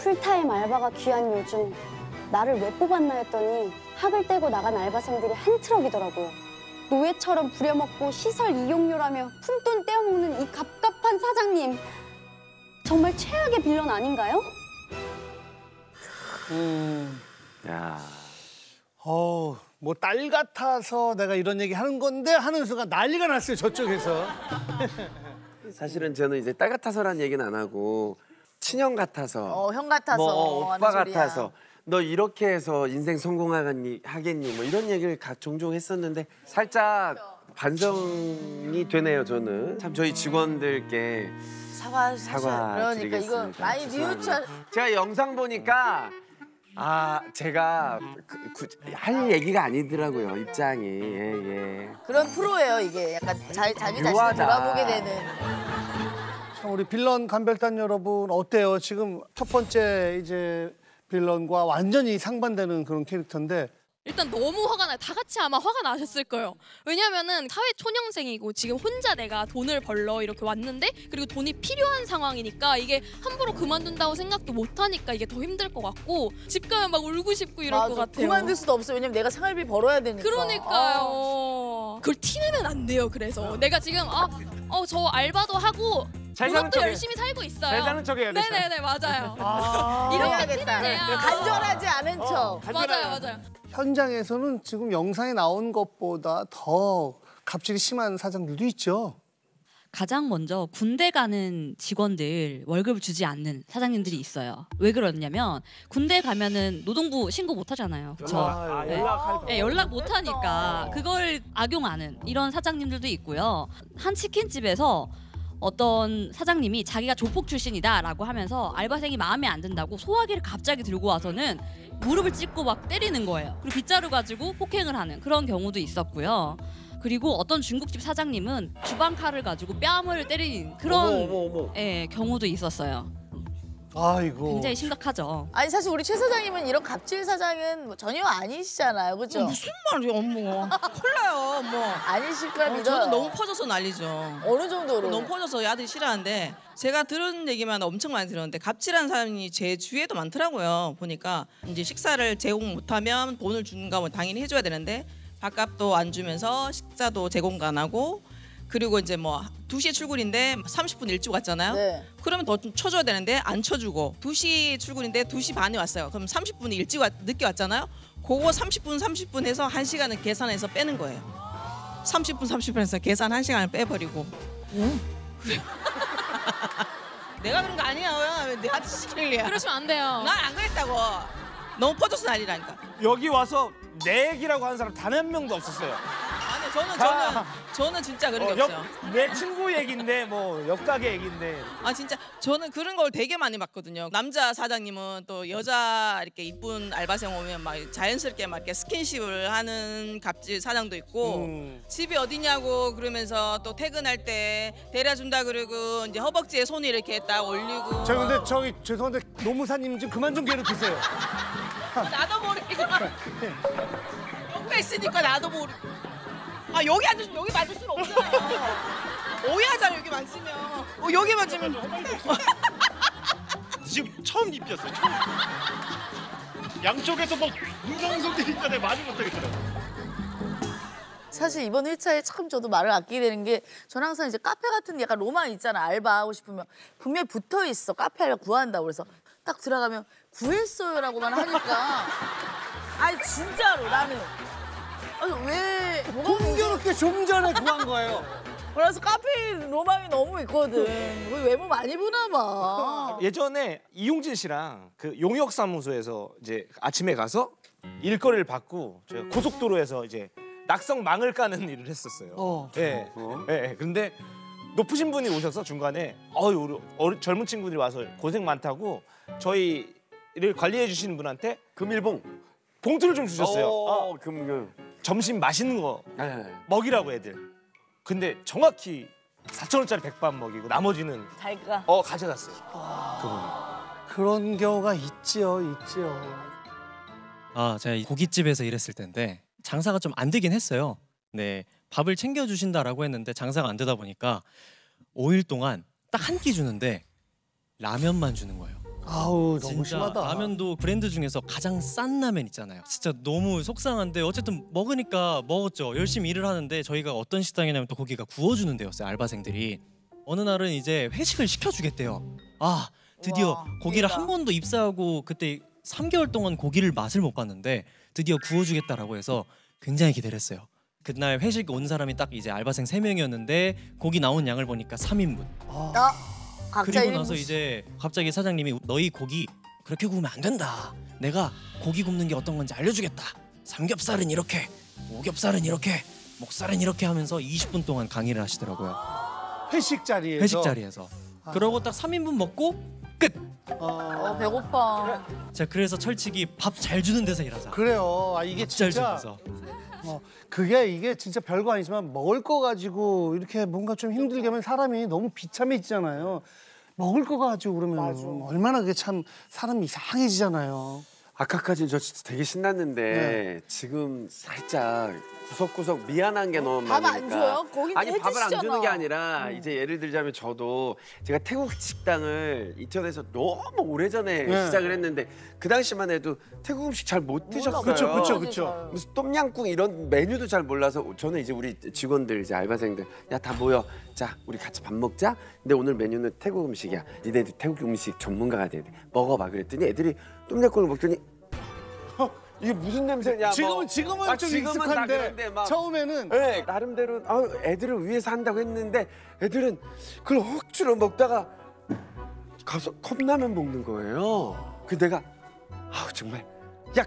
풀타임 알바가 귀한 요즘 나를 왜 뽑았나 했더니 학을 떼고 나간 알바생들이 한 트럭이더라고요. 노예처럼 부려먹고 시설 이용료라며 푼돈 떼어먹는 이 갑갑한 사장님. 정말 최악의 빌런 아닌가요? 야. 뭐 딸 같아서 내가 이런 얘기 하는 건데 하는 순간 난리가 났어요, 저쪽에서. 사실은 저는 이제 딸 같아서라는 얘기는 안 하고 친형 같아서. 형 같아서. 뭐 오빠 하는 소리야. 같아서. 너 이렇게 해서 인생 성공하겠니? 뭐 이런 얘기를 종종 했었는데 살짝 반성이 되네요, 저는. 참 저희 직원들께 사과. 그러니까 드리겠습니다. 이거 많이 뉘우쳐. 제가 영상 보니까 제가 할 얘기가 아니더라고요, 입장이. 예. 그런 프로예요, 이게. 약간 자기 자신을 묘하다. 돌아보게 되는. 참 우리 빌런 감별단 여러분 어때요? 지금 첫 번째 이제 빌런과 완전히 상반되는 그런 캐릭터인데 일단 너무 화가 나요. 다 같이 아마 화가 나셨을 거예요. 왜냐면은 사회 초년생이고 지금 혼자 내가 돈을 벌러 이렇게 왔는데 그리고 돈이 필요한 상황이니까 이게 함부로 그만둔다고 생각도 못 하니까 이게 더 힘들 것 같고 집 가면 막 울고 싶고 이럴 것 같아요. 그만둘 수도 없어요. 왜냐면 내가 생활비 벌어야 되니까. 그러니까요. 그걸 티내면 안 돼요. 그래서 내가 지금 저 알바도 하고 그것도 열심히 살고 있어요. 잘 사는 척해야 돼. 네네네 맞아요. 이렇게 이렇게 해야겠다. 티내야. 간절하지 않은 척. 맞아요. 현장에서는 지금 영상에 나온 것보다 더 갑질이 심한 사장들도 있죠. 가장 먼저 군대 가는 직원들 월급을 주지 않는 사장님들이 있어요. 왜 그러냐면 군대 가면은 노동부 신고 못 하잖아요. 그렇죠? 연락 못 하니까 그걸 악용하는 이런 사장님들도 있고요. 한 치킨집에서 어떤 사장님이 자기가 조폭 출신이다라고 하면서 알바생이 마음에 안 든다고 소화기를 갑자기 들고 와서는 무릎을 찢고 막 때리는 거예요. 그리고 빗자루 가지고 폭행을 하는 그런 경우도 있었고요. 그리고 어떤 중국집 사장님은 주방 칼을 가지고 뺨을 때리는 그런 경우도 있어요. 아이고. 굉장히 심각하죠. 아니 사실 우리 최 사장님은 이런 갑질 사장은 뭐 전혀 아니시잖아요, 그렇죠? 무슨 말이야, 뭐. 콜라요, 뭐. 아니실 거야 믿어요. 저는 너무 퍼져서 난리죠. 어느 정도로? 너무 퍼져서 아들이 싫어하는데 제가 들은 얘기만 엄청 많이 들었는데 갑질한 사람이 제 주위에도 많더라고요. 보니까 이제 식사를 제공 못하면 돈을 주는가 뭐 당연히 해줘야 되는데 밥값도 안 주면서 식사도 제공도 안 하고 그리고 이제 뭐 2시에 출근인데 30분 일찍 왔잖아요. 네. 그러면 더 좀 쳐줘야 되는데 안 쳐주고 2시 출근인데 2시 반에 왔어요. 그럼 30분 늦게 왔잖아요. 그거 30분 해서 1시간을 계산해서 빼는 거예요. 30분 해서 계산 1시간을 빼버리고. 그래. 내가 그런 거 아니야. 왜 내한테 시킬 일이야. 그러시면 안 돼요. 난 안 그랬다고. 너무 퍼져서 난리라니까. 여기 와서 내 얘기라고 하는 사람 단 한 명도 없었어요. 아니 저는 진짜 그런 게 없어요. 내 친구 얘긴데 뭐 옆가게 얘긴데. 진짜 저는 그런 걸 되게 많이 봤거든요. 남자 사장님은 또 여자 이렇게 이쁜 알바생 오면 막 자연스럽게 막 이렇게 스킨십을 하는 갑질 사장도 있고 집이 어디냐고 그러면서 또 퇴근할 때 데려준다 그러고 이제 허벅지에 손을 이렇게 딱 올리고. 근데 저기 죄송한데 노무사님 좀 그만 좀 괴롭히세요. 나도 모르게 옆에 있으니까 나도 모르게. 여기 앉으면 여기 맞을 수는 없잖아요. 오해하잖아 여기 만지면. 여기 만지면. 지금 처음 입혔어요. 양쪽에서 막 웅성웅성 되니까 내가 말을 못하겠더라고. 사실 이번 1차에 참 저도 말을 아끼게 되는 게 저는 항상 이제 카페 같은 약간 로망 있잖아. 알바하고 싶으면 분명히 붙어 있어. 카페 알바 구한다고 그래서 딱 들어가면 구했어요라고만 하니까 아니 진짜로 나는 왜 공교롭게 좀 전에 구한 거예요. 그래서 카페 로망이 너무 있거든. 우리 외모 많이 보나 봐. 예전에 이용진 씨랑 그 용역사무소에서 이제 아침에 가서 일거리를 받고 제가 고속도로에서 이제 낙성망을 까는 일을 했었어요. 예. 그런데 높으신 분이 오셔서 중간에 우리 젊은 친구들이 와서 고생 많다고 저희를 관리해 주시는 분한테 금일봉 봉투를 좀 주셨어요. 점심 맛있는 거 먹이라고 애들. 근데 정확히 4,000원짜리 백반 먹이고 나머지는 자기가 가져갔어요. 그분이. 그런 경우가 있지요. 제가 고깃집에서 일했을 때인데 장사가 좀 안 되긴 했어요. 네, 밥을 챙겨주신다라고 했는데 장사가 안 되다 보니까 5일 동안 딱 한 끼 주는데 라면만 주는 거예요. 아우 너무 진짜 심하다. 라면도 브랜드 중에서 가장 싼 라면 있잖아요. 진짜 너무 속상한데 어쨌든 먹으니까 먹었죠. 열심히 일을 하는데 저희가 어떤 식당이냐면 또 거기가 구워주는 데였어요. 알바생들이. 어느 날은 이제 회식을 시켜주겠대요. 아 드디어 와, 고기를 대박. 한 번도 입사하고 그때 3개월 동안 고기를 맛을 못 봤는데 드디어 구워주겠다라고 해서 굉장히 기대를 했어요. 그날 회식 온 사람이 딱 이제 알바생 3명이었는데 고기 나온 양을 보니까 3인분. 각자 그리고 나서 1인분씩. 이제 갑자기 사장님이 너희 고기 그렇게 구우면 안 된다. 내가 고기 굽는 게 어떤 건지 알려주겠다. 삼겹살은 이렇게, 오겹살은 이렇게, 목살은 이렇게 하면서 20분 동안 강의를 하시더라고요. 회식 자리에서. 회식 자리에서. 그러고 딱 3인분 먹고 끝. 배고파. 자 그래서 철칙이 밥 잘 주는 데서 일하자. 그래요. 아 이게 잘 진짜 주면서. 이게 진짜 별거 아니지만 먹을 거 가지고 이렇게 뭔가 좀 힘들게 하면 사람이 너무 비참해지잖아요. 먹을 거 가지고 그러면 얼마나 그게 참 사람이 이상해지잖아요. 아까까지 저 진짜 되게 신났는데 지금 살짝 구석구석 미안한 게 너무 밥 많으니까. 안 줘요? 거긴 아니 밥을 안 주는 게 해주시잖아. 아니라 이제 예를 들자면 저도 제가 태국 식당을 인터넷에서 너무 오래전에 네. 시작을 했는데 그 당시만 해도 태국 음식 잘 못 드셨어요. 그렇죠. 무슨 똠양꿍 이런 메뉴도 잘 몰라서 저는 이제 우리 직원들 이제 알바생들 야 다 모여 자 우리 같이 밥 먹자. 근데 오늘 메뉴는 태국 음식이야. 니네들 태국 음식 전문가가 돼야 돼. 먹어봐 그랬더니 애들이 똠양꿍을 먹더니 이게 무슨 냄새냐? 지금은 좀 지금은 다 익숙한데 그런데 막 처음에는 네, 나름대로 애들을 위해서 한다고 했는데 애들은 그걸 억지로 먹다가 가서 컵라면 먹는 거예요. 그 내가 정말 야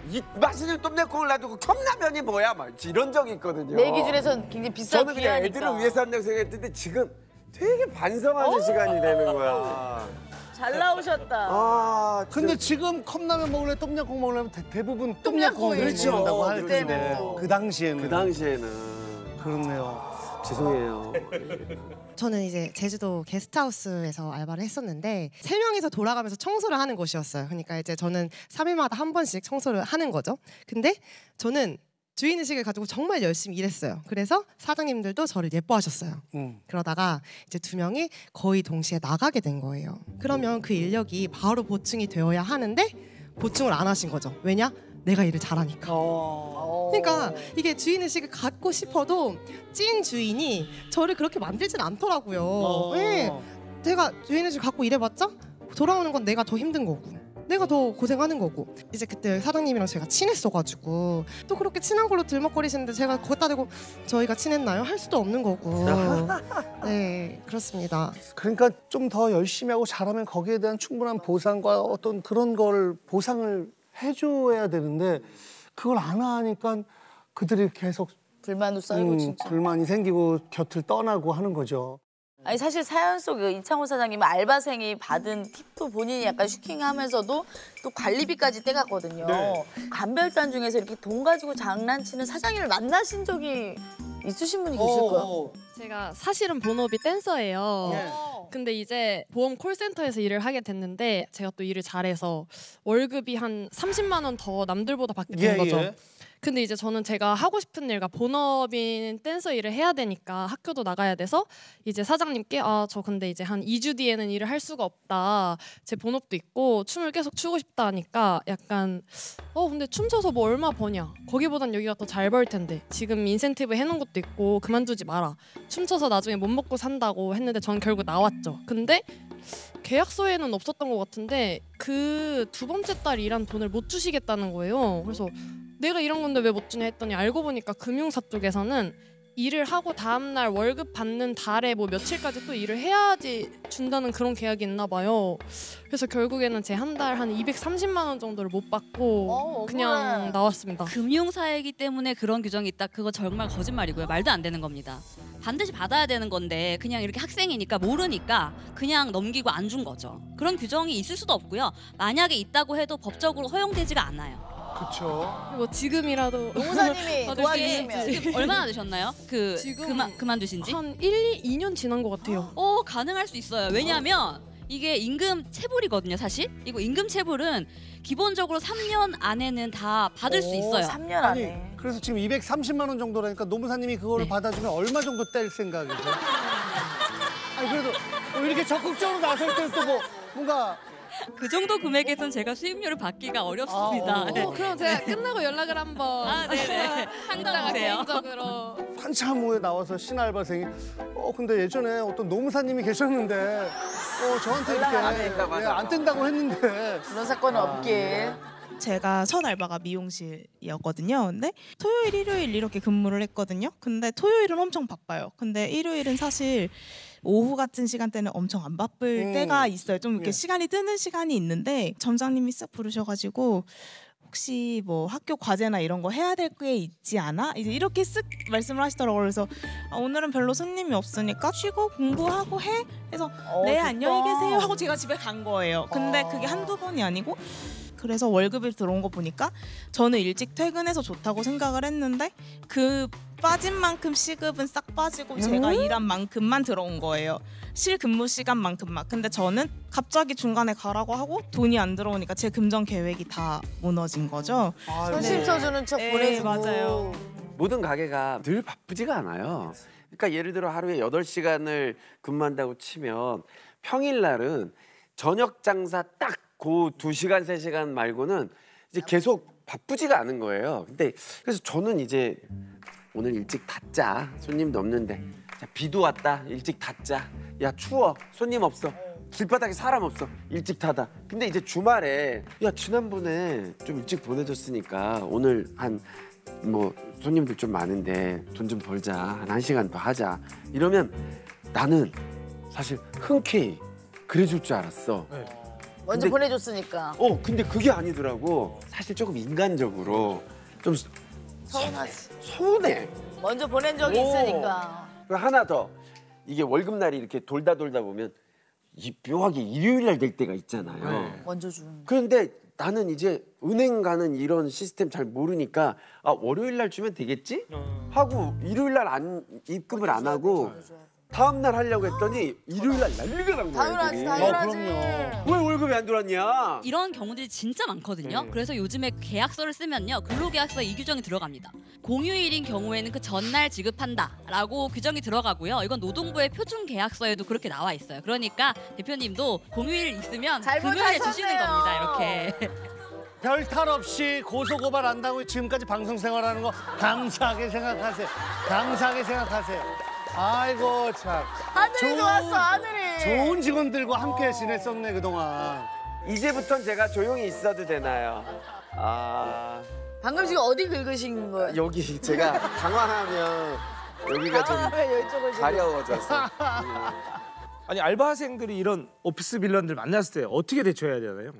이 맛있는 똠양꿍을 놔두고 컵라면이 뭐야? 막 이런 적이 있거든요. 내 기준에서는 굉장히 비싼 저는 그냥 비하니까. 애들을 위해서 한다고 생각했는데 지금 되게 반성하는 시간이 되는 거야. 잘 나오셨다. 근데 지금 컵라면 먹으려면 똠양꿍 먹으려면 대부분 똠양꿍 똠양꿍을 그렇죠. 먹는다고 할 그때는 텐데 또. 그 당시에는 그 당시에는 그렇네요. 죄송해요. 저는 이제 제주도 게스트하우스에서 알바를 했었는데 3명이서 돌아가면서 청소를 하는 곳이었어요. 그러니까 이제 저는 3일마다 한 번씩 청소를 하는 거죠. 근데 저는 주인의식을 가지고 정말 열심히 일했어요. 그래서 사장님들도 저를 예뻐하셨어요. 그러다가 이제 2명이 거의 동시에 나가게 된 거예요. 그러면 그 인력이 바로 보충이 되어야 하는데 보충을 안 하신 거죠. 왜냐? 내가 일을 잘하니까. 그러니까 이게 주인의식을 갖고 싶어도 찐 주인이 저를 그렇게 만들진 않더라고요. 네. 제가 주인의식 갖고 일해봤자 돌아오는 건 내가 더 힘든 거고 내가 더 고생하는 거고. 이제 그때 사장님이랑 제가 친했어가지고 또 그렇게 친한 걸로 들먹거리시는데 제가 거기다 대고 저희가 친했나요? 할 수도 없는 거고. 네, 그렇습니다. 그러니까 좀 더 열심히 하고 잘하면 거기에 대한 충분한 보상과 어떤 그런 걸 보상을 해줘야 되는데 그걸 안 하니까 그들이 계속 불만도 쌓이고 진짜. 불만이 생기고 곁을 떠나고 하는 거죠. 아니 사실 사연 속 이창호 사장님은 알바생이 받은 팁도 본인이 약간 슈킹하면서도 또 관리비까지 떼갔거든요. 간별단 중에서 이렇게 돈 가지고 장난치는 사장님을 만나신 적이 있으신 분이 계실까요? 제가 사실은 본업이 댄서예요. 근데 이제 보험 콜센터에서 일을 하게 됐는데 제가 또 일을 잘해서 월급이 한 30만 원 더 남들보다 받게 된 거죠. 근데 이제 저는 제가 하고 싶은 일과 본업인 댄서 일을 해야 되니까 학교도 나가야 돼서 이제 사장님께 저 근데 이제 한 2주 뒤에는 일을 할 수가 없다. 제 본업도 있고 춤을 계속 추고 싶다 하니까 약간 근데 춤춰서 뭐 얼마 버냐. 거기보단 여기가 더 잘 벌 텐데. 지금 인센티브 해놓은 것도 있고 그만두지 마라. 춤춰서 나중에 못 먹고 산다고 했는데 전 결국 나왔죠. 근데 계약서에는 없었던 것 같은데 그 2번째 달 일한 돈을 못 주시겠다는 거예요. 그래서 내가 이런 건데 왜 못 주냐 했더니 알고 보니까 금융사 쪽에서는 일을 하고 다음날 월급 받는 달에 뭐 며칠까지 또 일을 해야지 준다는 그런 계약이 있나 봐요. 그래서 결국에는 제 한 달 한 230만 원 정도를 못 받고 그냥 나왔습니다. 금융사이기 때문에 그런 규정이 있다. 그거 정말 거짓말이고요. 말도 안 되는 겁니다. 반드시 받아야 되는 건데 그냥 이렇게 학생이니까 모르니까 그냥 넘기고 안 준 거죠. 그런 규정이 있을 수도 없고요. 만약에 있다고 해도 법적으로 허용되지가 않아요. 그렇죠. 뭐 지금이라도 노무사님이 도와주시면 지금 얼마나 되셨나요? 그만두신 지? 한 2년 지난 것 같아요. 가능할 수 있어요. 왜냐하면 이게 임금 체불이거든요, 사실. 이거 임금 체불은 기본적으로 3년 안에는 다 받을 수 있어요. 3년 안에. 그래서 지금 230만 원 정도라니까 노무사님이 그거를 받아주면 얼마 정도 뗄 생각이세요? 아니 그래도 이렇게 적극적으로 나설 때는 또 뭔가 그 정도 금액에선 제가 수입료를 받기가 어렵습니다. 네. 그럼 제가 끝나고 연락을 한번 네네. 이따가 상담하세요. 개인적으로 한참 후에 나와서 신알바생이 근데 예전에 어떤 노무사님이 계셨는데 저한테 이렇게 안 뜬다고 했는데 그런 사건은 없게. 제가 첫 알바가 미용실이었거든요. 근데 토요일, 일요일 이렇게 근무를 했거든요. 근데 토요일은 엄청 바빠요. 근데 일요일은 사실 오후 같은 시간대는 엄청 안 바쁠 때가 있어요. 좀 이렇게 시간이 뜨는 시간이 있는데 점장님이 싹 부르셔가지고 혹시 뭐 학교 과제나 이런 거 해야 될 게 있지 않아? 이제 이렇게 쓱 말씀을 하시더라고요. 그래서 오늘은 별로 손님이 없으니까 쉬고 공부하고 해? 그래서 네 좋다. 안녕히 계세요 하고 제가 집에 간 거예요. 근데 그게 한두 번이 아니고 그래서 월급이 들어온 거 보니까 저는 일찍 퇴근해서 좋다고 생각을 했는데 그 빠진 만큼 시급은 싹 빠지고 제가 일한 만큼만 들어온 거예요. 실 근무 시간만큼만. 근데 저는 갑자기 중간에 가라고 하고 돈이 안 들어오니까 제 금전 계획이 다 무너진 거죠. 선심 써주는 척 네, 보내주고. 맞아요. 모든 가게가 늘 바쁘지가 않아요. 그러니까 예를 들어 하루에 8시간을 근무한다고 치면 평일날은 저녁 장사 딱 그 2시간, 3시간 말고는 이제 계속 바쁘지가 않은 거예요. 근데 그래서 저는 이제 오늘 일찍 닫자. 손님도 없는데. 자, 비도 왔다. 일찍 닫자. 야, 추워. 손님 없어. 길바닥에 사람 없어. 일찍 닫아. 근데 이제 주말에 야, 지난번에 좀 일찍 보내줬으니까 오늘 한 뭐 손님들 좀 많은데 돈 좀 벌자. 한 1시간 더 하자. 이러면 나는 사실 흔쾌히 그래줄 줄 알았어. 먼저 근데- 보내줬으니까. 근데 그게 아니더라고. 사실 조금 인간적으로 좀 서운하지. 서운해. 먼저 보낸 적이 있으니까. 그리고 하나 더. 이게 월급날이 이렇게 돌다 보면 묘하게 일요일날 될 때가 있잖아요. 먼저 주는. 그런데 나는 이제 은행 가는 이런 시스템 잘 모르니까 월요일날 주면 되겠지? 하고 일요일날 입금을 안 하고 다음날 하려고 했더니 일요일날 난리가 난 거야. 당연하지, 애들이. 당연하지. 왜 월급이 안 들어왔냐? 이런 경우들이 진짜 많거든요. 그래서 요즘에 계약서를 쓰면요. 근로계약서에 이 규정이 들어갑니다. 공휴일인 경우에는 그 전날 지급한다라고 규정이 들어가고요. 이건 노동부의 표준계약서에도 그렇게 나와 있어요. 그러니까 대표님도 공휴일 있으면 잘못 금요일에 주시는 하셨네요. 겁니다. 이렇게. 별 탈 없이 고소고발 안다고 지금까지 방송 생활하는 거 감사하게 생각하세요. 감사하게 생각하세요. 아이고 참. 하늘이 좋았어, 하늘이. 좋은 직원들과 함께 지냈었네 그동안. 이제부턴 제가 조용히 있어도 되나요? 방금 지금 어디 긁으신 거예요? 여기 제가 당황하면 여기가 좀 당황하면 이쪽을 지금. 가려워져서. 아니 알바생들이 이런 오피스 빌런들 만났을 때 어떻게 대처해야 되나요?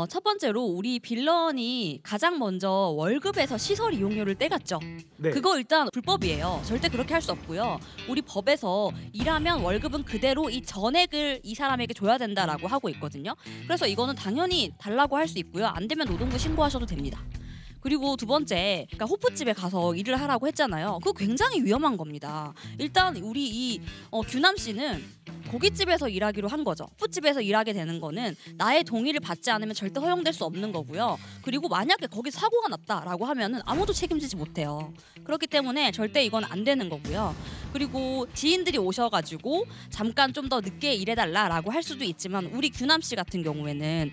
첫 번째로 우리 빌런이 가장 먼저 월급에서 시설 이용료를 떼갔죠. 네. 그거 일단 불법이에요. 절대 그렇게 할 수 없고요. 우리 법에서 일하면 월급은 그대로 이 전액을 이 사람에게 줘야 된다라고 하고 있거든요. 그래서 이거는 당연히 달라고 할 수 있고요. 안 되면 노동부 신고하셔도 됩니다. 그리고 두 번째, 그러니까 호프집에 가서 일을 하라고 했잖아요. 그거 굉장히 위험한 겁니다. 일단 우리 이 규남 씨는 고깃집에서 일하기로 한 거죠. 호프집에서 일하게 되는 거는 나의 동의를 받지 않으면 절대 허용될 수 없는 거고요. 그리고 만약에 거기 사고가 났다라고 하면은 아무도 책임지지 못해요. 그렇기 때문에 절대 이건 안 되는 거고요. 그리고 지인들이 오셔가지고 잠깐 좀 더 늦게 일해달라라고 할 수도 있지만 우리 규남 씨 같은 경우에는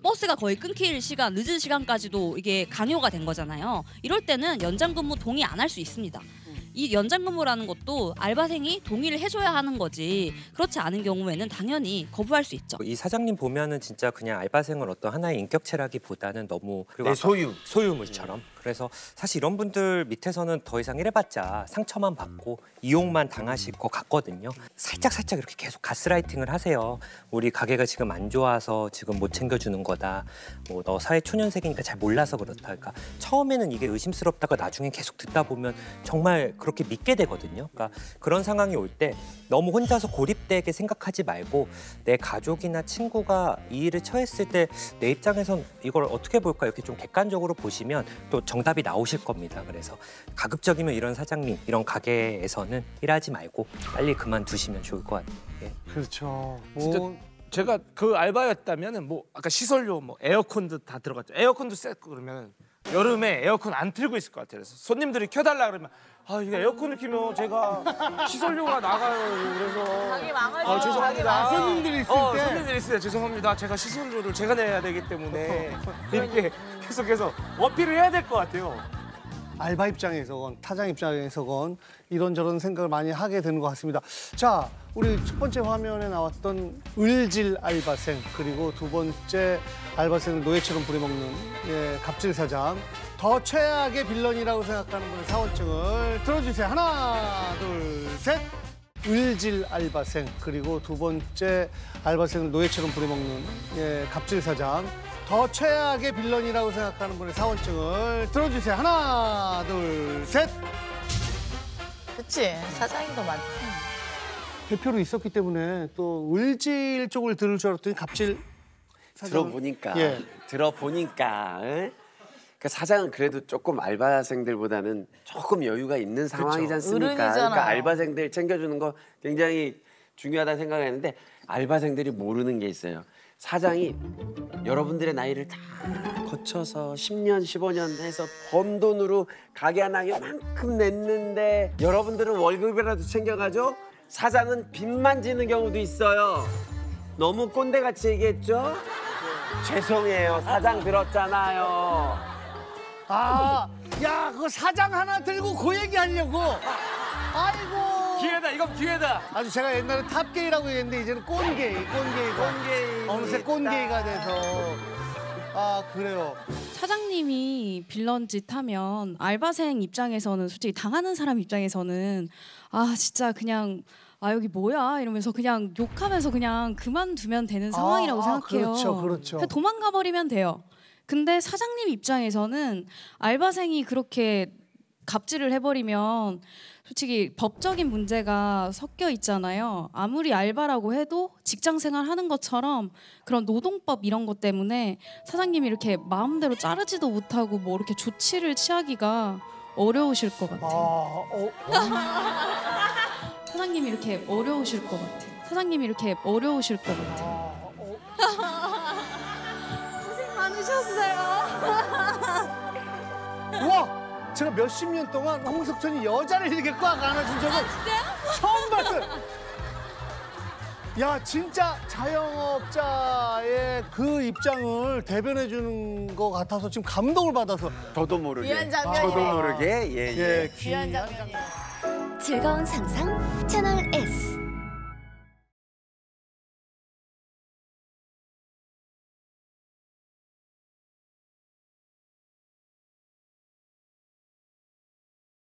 버스가 거의 끊길 시간, 늦은 시간까지도 이게 강요가 된 거잖아요. 이럴 때는 연장근무 동의 안 할 수 있습니다. 이 연장근무라는 것도 알바생이 동의를 해줘야 하는 거지 그렇지 않은 경우에는 당연히 거부할 수 있죠. 이 사장님 보면은 진짜 그냥 알바생을 어떤 하나의 인격체라기보다는 너무 내 소유. 소유물처럼. 그래서 사실 이런 분들 밑에서는 더 이상 일해봤자 상처만 받고 이용만 당하실 것 같거든요. 살짝 이렇게 계속 가스라이팅을 하세요. 우리 가게가 지금 안 좋아서 지금 못 챙겨주는 거다. 뭐 너 사회 초년생이니까 잘 몰라서 그렇다. 그러니까 처음에는 이게 의심스럽다가 나중에 계속 듣다 보면 정말 그렇게 믿게 되거든요. 그러니까 그런 상황이 올 때 너무 혼자서 고립되게 생각하지 말고 내 가족이나 친구가 이 일을 처했을 때 내 입장에선 이걸 어떻게 볼까 이렇게 좀 객관적으로 보시면 또 정답이 나오실 겁니다. 그래서 가급적이면 이런 사장님, 이런 가게에서는 일하지 말고 빨리 그만두시면 좋을 것 같아요. 예. 그렇죠. 진짜 제가 그 알바였다면은 뭐 아까 시설료 뭐 에어컨도 다 들어갔죠. 에어컨도 셌고 그러면 여름에 에어컨 안 틀고 있을 것 같아요. 그래서 손님들이 켜달라 그러면 아 이게 에어컨을 키면 제가 시설료가 나가요. 그래서 자기 망하죠. 죄송합니다. 손님들이 있을 때. 손님들이 있을 때 죄송합니다. 제가 시설료를 제가 내야 되기 때문에 이렇게 계속해서 어필을 해야 될 것 같아요. 알바 입장에서건 타장 입장에서건 이런저런 생각을 많이 하게 되는 것 같습니다. 자, 우리 첫 번째 화면에 나왔던 을질 알바생 그리고 두 번째 알바생을 노예처럼 부려먹는 갑질 사장. 더 최악의 빌런이라고 생각하는 분의 사원증을 들어주세요. 하나, 둘, 셋. 을질 알바생 그리고 두 번째 알바생을 노예처럼 부려먹는 갑질 사장. 더 최악의 빌런이라고 생각하는 분의 사원증을 들어주세요. 하나, 둘, 셋. 그치 사장이 더 많지. 대표로 있었기 때문에 또 을질 쪽을 들을 줄 알았더니 갑질 사장. 들어보니까 그 사장은 그래도 조금 알바생들보다는 조금 여유가 있는 상황이지 않습니까? 그러니까 알바생들 챙겨주는 거 굉장히 중요하다 생각했는데 알바생들이 모르는 게 있어요. 사장이 여러분들의 나이를 다 거쳐서 10년, 15년 해서 번 돈으로 가게 하나 이만큼 냈는데 여러분들은 월급이라도 챙겨가죠? 사장은 빚만 지는 경우도 있어요. 너무 꼰대같이 얘기했죠? 죄송해요. 사장 들었잖아요. 아, 야, 그거 사장 하나 들고 그 얘기 하려고. 아이고. 기회다, 이건 기회다. 아주 제가 옛날에 탑게이라고 얘기했는데 이제는 꼰게이. 어느새 꼰게이가 돼서. 아, 그래요. 사장님이 빌런 짓 하면 알바생 입장에서는 솔직히 당하는 사람 입장에서는 아 진짜 그냥 아 여기 뭐야 이러면서 그냥 욕하면서 그냥 그만두면 되는 상황이라고 생각해요. 그렇죠. 그냥 도망가 버리면 돼요. 근데 사장님 입장에서는 알바생이 그렇게 갑질을 해버리면 솔직히 법적인 문제가 섞여 있잖아요. 아무리 알바라고 해도 직장 생활하는 것처럼 그런 노동법 이런 것 때문에 사장님이 이렇게 마음대로 자르지도 못하고 뭐 이렇게 조치를 취하기가 어려우실 것 같아요. 사장님이 이렇게 어려우실 것 같아요. 사장님이 이렇게 어려우실 것 같아요. 고생 많으셨어요. 와! 제가 몇십 년 동안 홍석천이 여자를 이렇게 꽉 안아준 적은 처음 봤어요. 야, 진짜 자영업자의 그 입장을 대변해 주는 것 같아서 지금 감동을 받아서 저도 모르게. 귀한 장면이네. 저도 모르게. 귀한 장면이야. 즐거운 상상 채널 S.